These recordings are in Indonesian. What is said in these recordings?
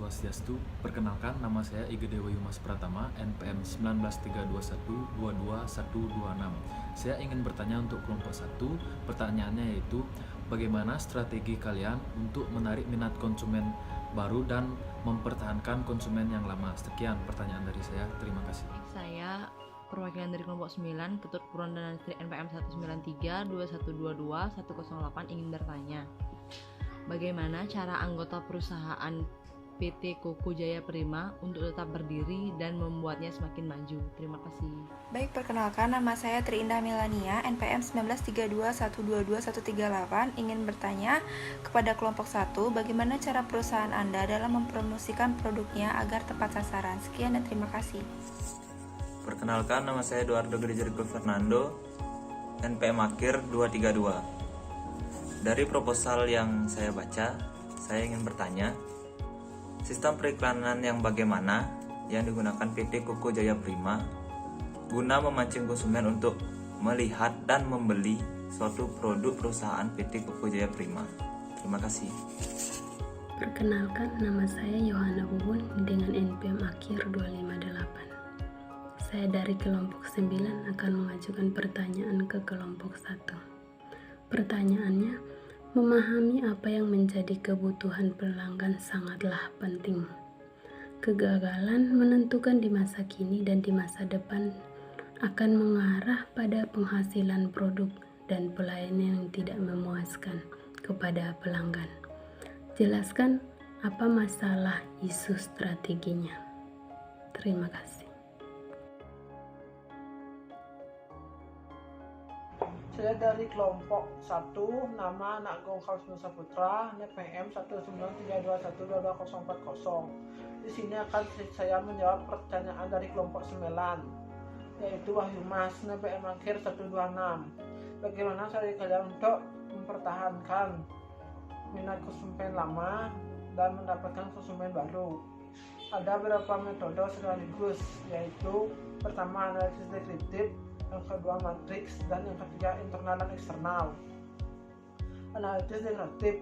Swastiastu. Perkenalkan, nama saya Iga Dewa Yumas Pratama, NPM 19321222126. Saya ingin bertanya untuk kelompok 1. Pertanyaannya yaitu, bagaimana strategi kalian untuk menarik minat konsumen baru dan mempertahankan konsumen yang lama? Sekian pertanyaan dari saya. Terima kasih. Saya perwakilan dari kelompok 9, Ketut Purwan dan Istri NPM 19321222108 ingin bertanya, bagaimana cara anggota perusahaan PT Koko Jaya Prima untuk tetap berdiri dan membuatnya semakin maju? Terima kasih. Baik, perkenalkan, nama saya Triindah Melania, NPM 19321222138, ingin bertanya kepada kelompok 1, bagaimana cara perusahaan Anda dalam mempromosikan produknya agar tepat sasaran? Sekian dan terima kasih. Perkenalkan, nama saya Eduardo Grijergo Fernando, NPM Akhir 232. Dari proposal yang saya baca, saya ingin bertanya, sistem periklanan yang bagaimana yang digunakan PT Koko Jaya Prima guna memancing konsumen untuk melihat dan membeli suatu produk perusahaan PT Koko Jaya Prima. Terima kasih. Perkenalkan, nama saya Yohana Bubun dengan NPM Akhir 258. Saya dari kelompok 9 akan mengajukan pertanyaan ke kelompok 1. Pertanyaannya, memahami apa yang menjadi kebutuhan pelanggan sangatlah penting. Kegagalan menentukan di masa kini dan di masa depan akan mengarah pada penghasilan produk dan pelayanan yang tidak memuaskan kepada pelanggan. Jelaskan apa masalah isu strateginya. Terima kasih. Saya dari kelompok 1, nama Nagung Kausno Saputra, NPM 193212240. Di sini akan saya menjawab pertanyaan dari kelompok 9, yaitu Wahyu Mas, NPM Akhir 126. Bagaimana cara kalian untuk mempertahankan minat konsumen lama dan mendapatkan konsumen baru? Ada beberapa metode sekaligus, yaitu pertama analisis deskriptif, yang kedua matriks, dan yang ketiga internal dan eksternal. Analisis deskriptif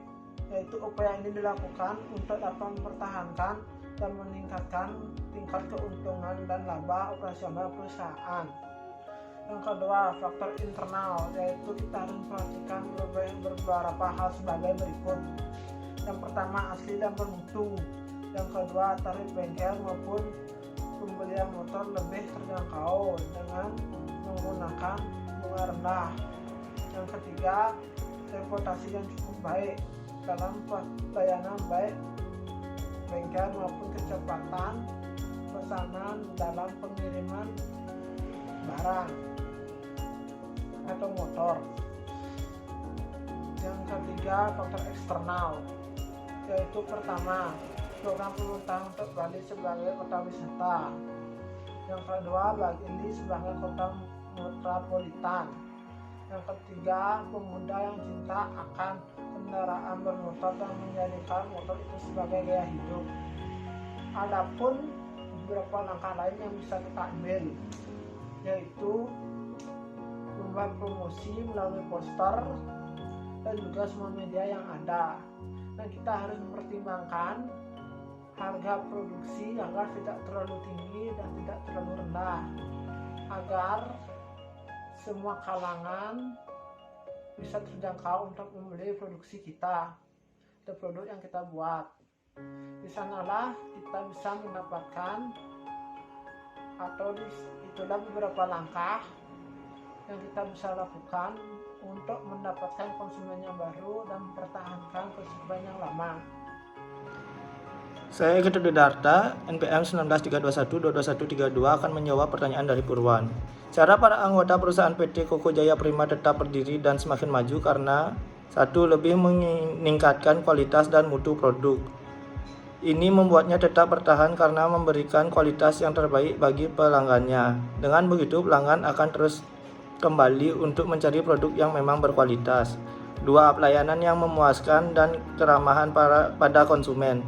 yaitu upaya ini dilakukan untuk dapat mempertahankan dan meningkatkan tingkat keuntungan dan laba operasional perusahaan. Yang kedua, faktor internal, yaitu kita harus memperhatikan beberapa hal sebagai berikut. Yang pertama, asli dan bermutu. Yang kedua, tarif bengkel maupun pembelian motor lebih terjangkau dengan menggunakan bunga rendah. Yang ketiga, reputasi yang cukup baik dalam pelayanan, baik bengkel maupun kecepatan pesanan dalam pengiriman barang atau motor. Yang ketiga, faktor eksternal, yaitu pertama, program pemerintah untuk Bali sebagai kota wisata. Yang kedua, Bali sebagai kota metropolitan. Yang ketiga, pemuda yang cinta akan kendaraan bermotor dan menjadikan motor itu sebagai gaya hidup. Adapun beberapa langkah lain yang bisa kita ambil, yaitu membuat promosi melalui poster dan juga semua media yang ada. Dan kita harus mempertimbangkan harga produksi agar tidak terlalu tinggi dan tidak terlalu rendah, agar semua kalangan bisa terjangkau untuk membeli produksi kita atau produk yang kita buat. Di sanalah kita bisa mendapatkan, atau itulah beberapa langkah yang kita bisa lakukan untuk mendapatkan konsumen yang baru dan mempertahankan konsumen yang lama. Saya Ketut Dedarta, NPM 19321222132 akan menjawab pertanyaan dari Purwan. Cara para anggota perusahaan PT Koko Jaya Prima tetap berdiri dan semakin maju karena 1. Lebih meningkatkan kualitas dan mutu produk. Ini membuatnya tetap bertahan karena memberikan kualitas yang terbaik bagi pelanggannya. Dengan begitu, pelanggan akan terus kembali untuk mencari produk yang memang berkualitas. 2. Pelayanan yang memuaskan dan keramahan pada konsumen.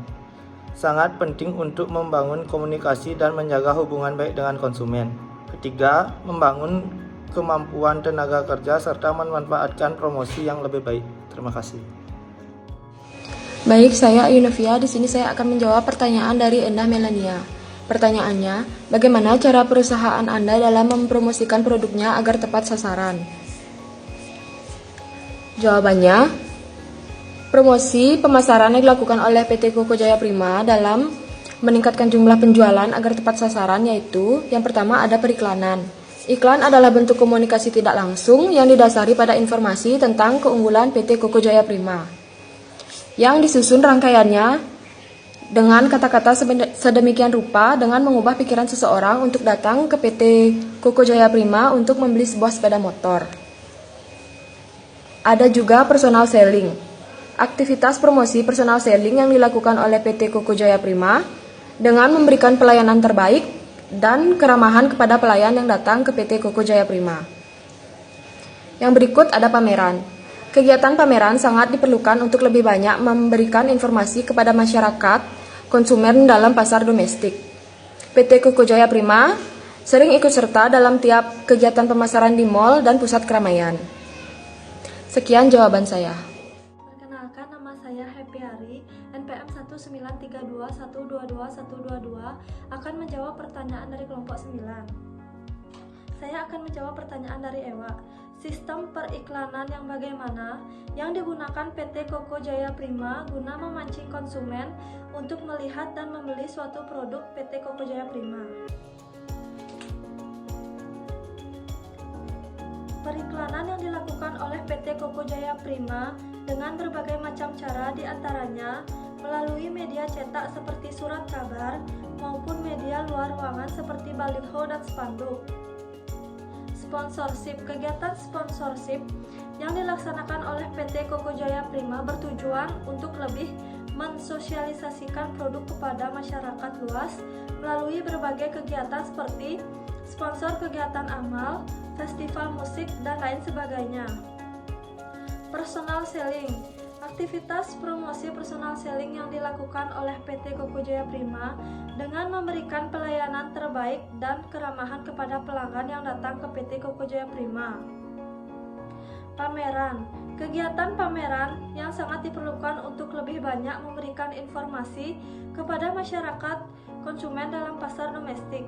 Sangat penting untuk membangun komunikasi dan menjaga hubungan baik dengan konsumen. Ketiga, membangun kemampuan tenaga kerja serta memanfaatkan promosi yang lebih baik. Terima kasih. Baik, saya Yunifia. Di sini saya akan menjawab pertanyaan dari Endah Melania. Pertanyaannya, bagaimana cara perusahaan Anda dalam mempromosikan produknya agar tepat sasaran? Jawabannya, promosi pemasaran yang dilakukan oleh PT Koko Jaya Prima dalam meningkatkan jumlah penjualan agar tepat sasaran yaitu, yang pertama ada periklanan. Iklan adalah bentuk komunikasi tidak langsung yang didasari pada informasi tentang keunggulan PT Koko Jaya Prima, yang disusun rangkaiannya dengan kata-kata sedemikian rupa dengan mengubah pikiran seseorang untuk datang ke PT Koko Jaya Prima untuk membeli sebuah sepeda motor. Ada juga personal selling. Aktivitas promosi personal selling yang dilakukan oleh PT Koko Jaya Prima dengan memberikan pelayanan terbaik dan keramahan kepada pelayan yang datang ke PT Koko Jaya Prima. Yang berikut ada pameran. Kegiatan pameran sangat diperlukan untuk lebih banyak memberikan informasi kepada masyarakat konsumen dalam pasar domestik. PT Koko Jaya Prima sering ikut serta dalam tiap kegiatan pemasaran di mal dan pusat keramaian. Sekian jawaban saya. Perkenalkan, nama saya Happy Hari, NPM 19321222122 akan menjawab pertanyaan dari kelompok 9. Saya akan menjawab pertanyaan dari Ewa. Sistem periklanan yang bagaimana yang digunakan PT Koko Jaya Prima guna memancing konsumen untuk melihat dan membeli suatu produk PT Koko Jaya Prima. Periklanan yang dilakukan oleh PT Koko Jaya Prima dengan berbagai macam cara, diantaranya melalui media cetak seperti surat kabar maupun media luar ruangan seperti baliho dan spanduk. Sponsorship. Kegiatan sponsorship yang dilaksanakan oleh PT Koko Jaya Prima bertujuan untuk lebih mensosialisasikan produk kepada masyarakat luas melalui berbagai kegiatan seperti sponsor kegiatan amal, festival musik, dan lain sebagainya. Personal selling. Aktivitas promosi personal selling yang dilakukan oleh PT Koko Jaya Prima dengan memberikan pelayanan terbaik dan keramahan kepada pelanggan yang datang ke PT Koko Jaya Prima. Pameran. Kegiatan pameran yang sangat diperlukan untuk lebih banyak memberikan informasi kepada masyarakat konsumen dalam pasar domestik.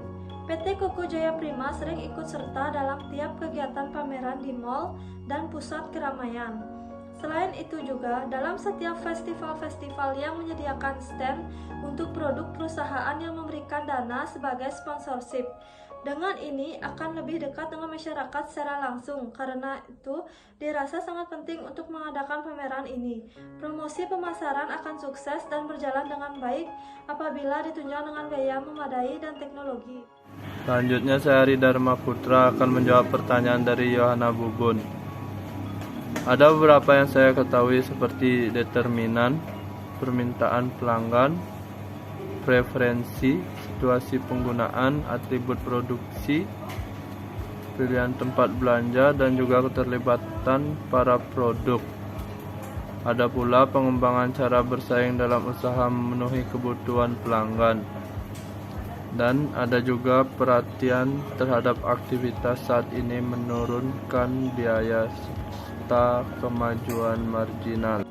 PT Koko Jaya Prima sering ikut serta dalam tiap kegiatan pameran di mal dan pusat keramaian. Selain itu juga, dalam setiap festival-festival yang menyediakan stand untuk produk perusahaan yang memberikan dana sebagai sponsorship. Dengan ini akan lebih dekat dengan masyarakat secara langsung, karena itu dirasa sangat penting untuk mengadakan pameran ini. Promosi pemasaran akan sukses dan berjalan dengan baik apabila ditunjang dengan biaya memadai dan teknologi. Selanjutnya saya Ari Dharma Putra akan menjawab pertanyaan dari Yohana Bubun. Ada beberapa yang saya ketahui seperti determinan, permintaan pelanggan, preferensi, situasi penggunaan, atribut produksi, pilihan tempat belanja, dan juga keterlibatan para produk. Ada pula pengembangan cara bersaing dalam usaha memenuhi kebutuhan pelanggan. Dan ada juga perhatian terhadap aktivitas saat ini menurunkan biaya serta kemajuan marginal.